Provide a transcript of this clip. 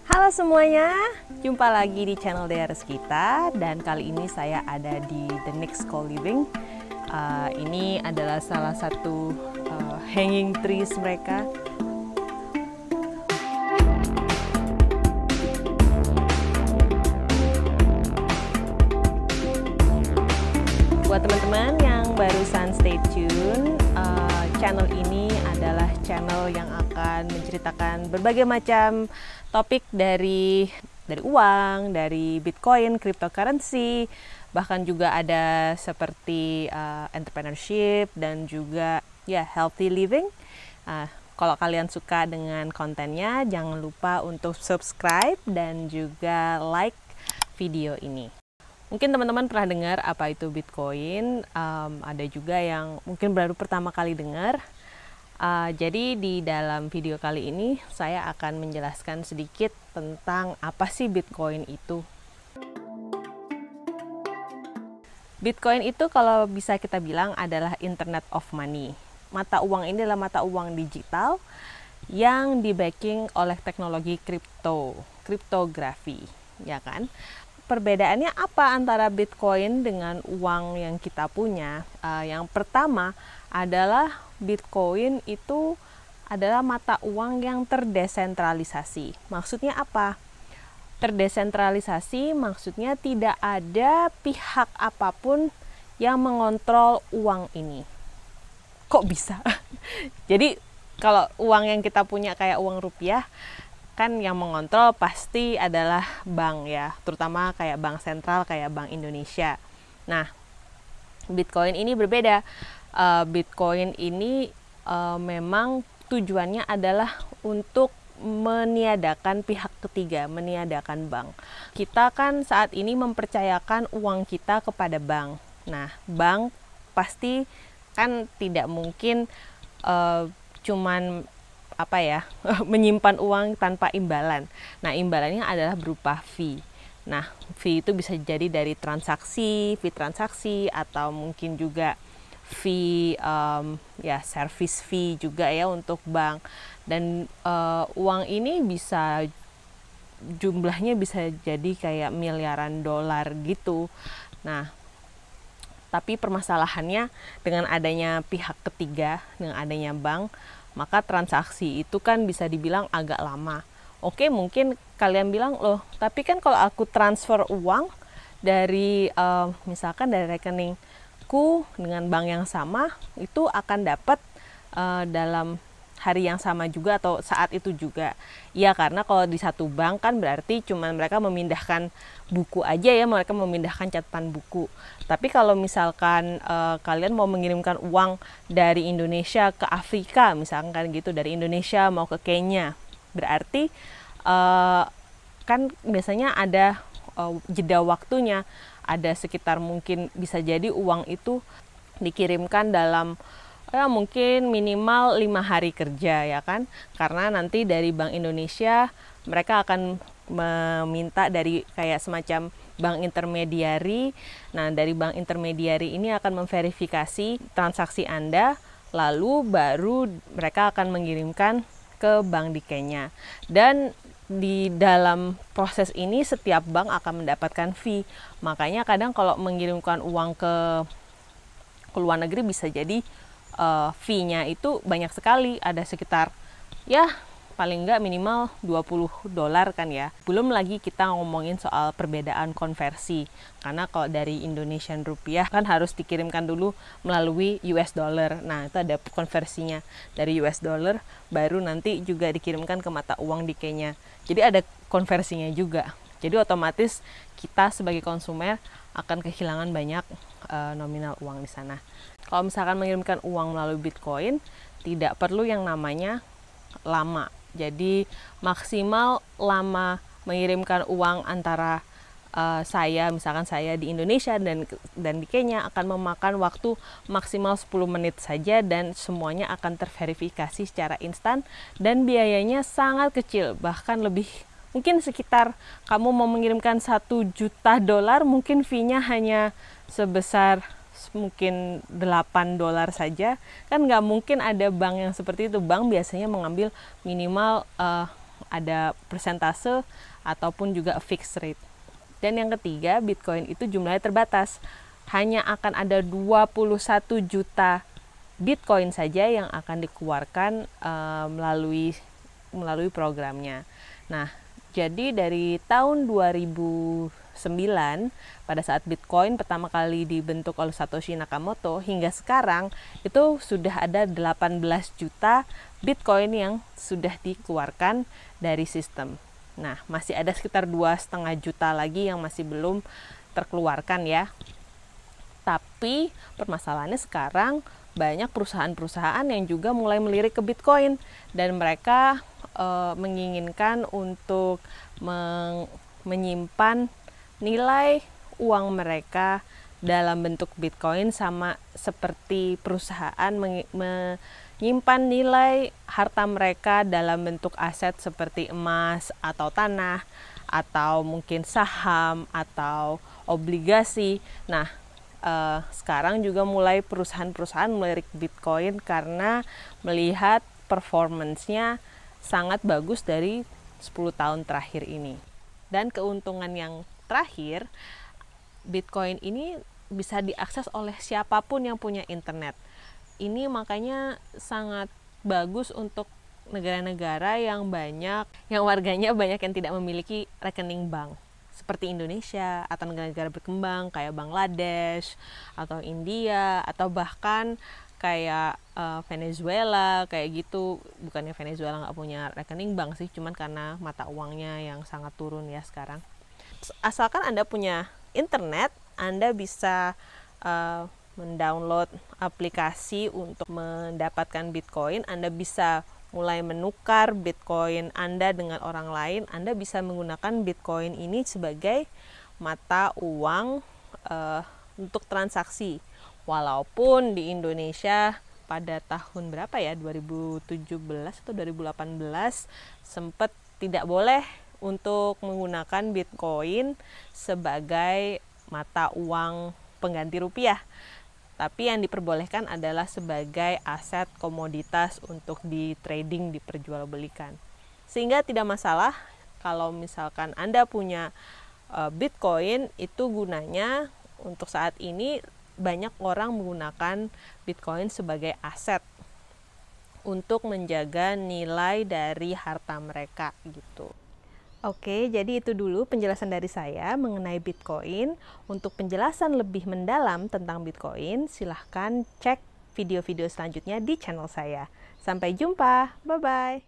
Halo semuanya, jumpa lagi di channel Dares kita, dan kali ini saya ada di The Next Co-Living. Ini adalah salah satu hanging trees mereka. Buat teman-teman yang barusan stay tune, channel ini adalah channel yang akan menceritakan berbagai macam topik dari uang, dari Bitcoin, cryptocurrency, bahkan juga ada seperti entrepreneurship dan juga ya healthy living. Kalau kalian suka dengan kontennya, jangan lupa untuk subscribe dan juga like video ini. Mungkin teman-teman pernah dengar apa itu Bitcoin, ada juga yang mungkin baru pertama kali dengar. Jadi di dalam video kali ini saya akan menjelaskan sedikit tentang apa sih Bitcoin itu. Bitcoin itu kalau bisa kita bilang adalah Internet of Money. Mata uang ini adalah mata uang digital yang di-backing oleh teknologi kriptografi, ya kan? Perbedaannya apa antara Bitcoin dengan uang yang kita punya? Yang pertama adalah Bitcoin itu adalah mata uang yang terdesentralisasi. Maksudnya apa? Terdesentralisasi maksudnya tidak ada pihak apapun yang mengontrol uang ini. Kok bisa? Jadi kalau uang yang kita punya kayak uang rupiah, kan yang mengontrol pasti adalah bank ya, terutama kayak bank sentral kayak Bank Indonesia. Nah, Bitcoin ini berbeda. Bitcoin ini memang tujuannya adalah untuk meniadakan pihak ketiga, meniadakan bank. Kita kan saat ini mempercayakan uang kita kepada bank. Nah, bank pasti kan tidak mungkin cuman menyimpan uang tanpa imbalan. Nah, imbalannya adalah berupa fee. Nah, fee itu bisa jadi dari fee transaksi, atau mungkin juga fee service fee juga ya untuk bank. Dan uang ini bisa jumlahnya bisa jadi kayak miliaran dolar gitu. Nah, tapi permasalahannya dengan adanya pihak ketiga, dengan adanya bank, maka transaksi itu kan bisa dibilang agak lama. Oke, mungkin kalian bilang, loh, tapi kan kalau aku transfer uang dari misalkan dari rekeningku dengan bank yang sama, itu akan dapat dalam hari yang sama juga atau saat itu juga. Ya, karena kalau di satu bank kan berarti cuma mereka memindahkan buku aja ya, mereka memindahkan catatan buku. Tapi kalau misalkan kalian mau mengirimkan uang dari Indonesia ke Afrika, misalkan kan gitu, dari Indonesia mau ke Kenya, berarti kan biasanya ada jeda waktunya, ada sekitar mungkin bisa jadi uang itu dikirimkan dalam mungkin minimal 5 hari kerja ya kan, karena nanti dari Bank Indonesia mereka akan meminta dari kayak semacam bank intermediary. Nah, dari bank intermediary ini akan memverifikasi transaksi Anda, lalu baru mereka akan mengirimkan ke bank di Kenya. Dan di dalam proses ini setiap bank akan mendapatkan fee. Makanya kadang kalau mengirimkan uang ke luar negeri bisa jadi fee-nya itu banyak sekali, ada sekitar ya paling nggak minimal $20 kan ya. Belum lagi kita ngomongin soal perbedaan konversi, karena kalau dari Indonesian rupiah kan harus dikirimkan dulu melalui US dollar. Nah, itu ada konversinya dari US dollar, baru nanti juga dikirimkan ke mata uang di Kenya. Jadi ada konversinya juga. Jadi otomatis kita sebagai konsumen akan kehilangan banyak nominal uang di sana. Kalau misalkan mengirimkan uang melalui Bitcoin, tidak perlu yang namanya lama. Jadi maksimal lama mengirimkan uang antara misalkan saya di Indonesia dan di Kenya akan memakan waktu maksimal 10 menit saja, dan semuanya akan terverifikasi secara instan dan biayanya sangat kecil, bahkan lebih mungkin sekitar kamu mau mengirimkan $1 juta, mungkin fee-nya hanya sebesar mungkin $8 saja. Kan nggak mungkin ada bank yang seperti itu. Bank biasanya mengambil minimal ada persentase ataupun juga fixed rate. Dan yang ketiga, Bitcoin itu jumlahnya terbatas. Hanya akan ada 21 juta Bitcoin saja yang akan dikeluarkan melalui programnya. Nah, jadi dari tahun 2009 pada saat Bitcoin pertama kali dibentuk oleh Satoshi Nakamoto hingga sekarang itu sudah ada 18 juta Bitcoin yang sudah dikeluarkan dari sistem. Nah, masih ada sekitar 2,5 juta lagi yang masih belum terkeluarkan ya. Tapi permasalahannya sekarang banyak perusahaan-perusahaan yang juga mulai melirik ke Bitcoin dan mereka menginginkan untuk menyimpan nilai uang mereka dalam bentuk Bitcoin, sama seperti perusahaan menyimpan nilai harta mereka dalam bentuk aset seperti emas atau tanah atau mungkin saham atau obligasi. Nah, sekarang juga mulai perusahaan-perusahaan melirik Bitcoin karena melihat performance-nya sangat bagus dari 10 tahun terakhir ini. Dan keuntungan yang terakhir, Bitcoin ini bisa diakses oleh siapapun yang punya internet. Ini makanya sangat bagus untuk negara-negara yang warganya banyak yang tidak memiliki rekening bank, seperti Indonesia atau negara-negara berkembang kayak Bangladesh atau India atau bahkan kayak Venezuela kayak gitu. Bukannya Venezuela nggak punya rekening bank sih, cuman karena mata uangnya yang sangat turun ya sekarang. Asalkan Anda punya internet, Anda bisa mendownload aplikasi untuk mendapatkan Bitcoin. Anda bisa mulai menukar Bitcoin Anda dengan orang lain. Anda bisa menggunakan Bitcoin ini sebagai mata uang untuk transaksi. Walaupun di Indonesia pada tahun berapa ya, 2017 atau 2018 sempat tidak boleh untuk menggunakan Bitcoin sebagai mata uang pengganti rupiah. Tapi yang diperbolehkan adalah sebagai aset komoditas untuk di trading, diperjualbelikan. Sehingga tidak masalah kalau misalkan Anda punya Bitcoin, itu gunanya untuk saat ini banyak orang menggunakan Bitcoin sebagai aset untuk menjaga nilai dari harta mereka gitu. Oke, jadi itu dulu penjelasan dari saya mengenai Bitcoin. Untuk penjelasan lebih mendalam tentang Bitcoin, silahkan cek video-video selanjutnya di channel saya. Sampai jumpa, bye-bye.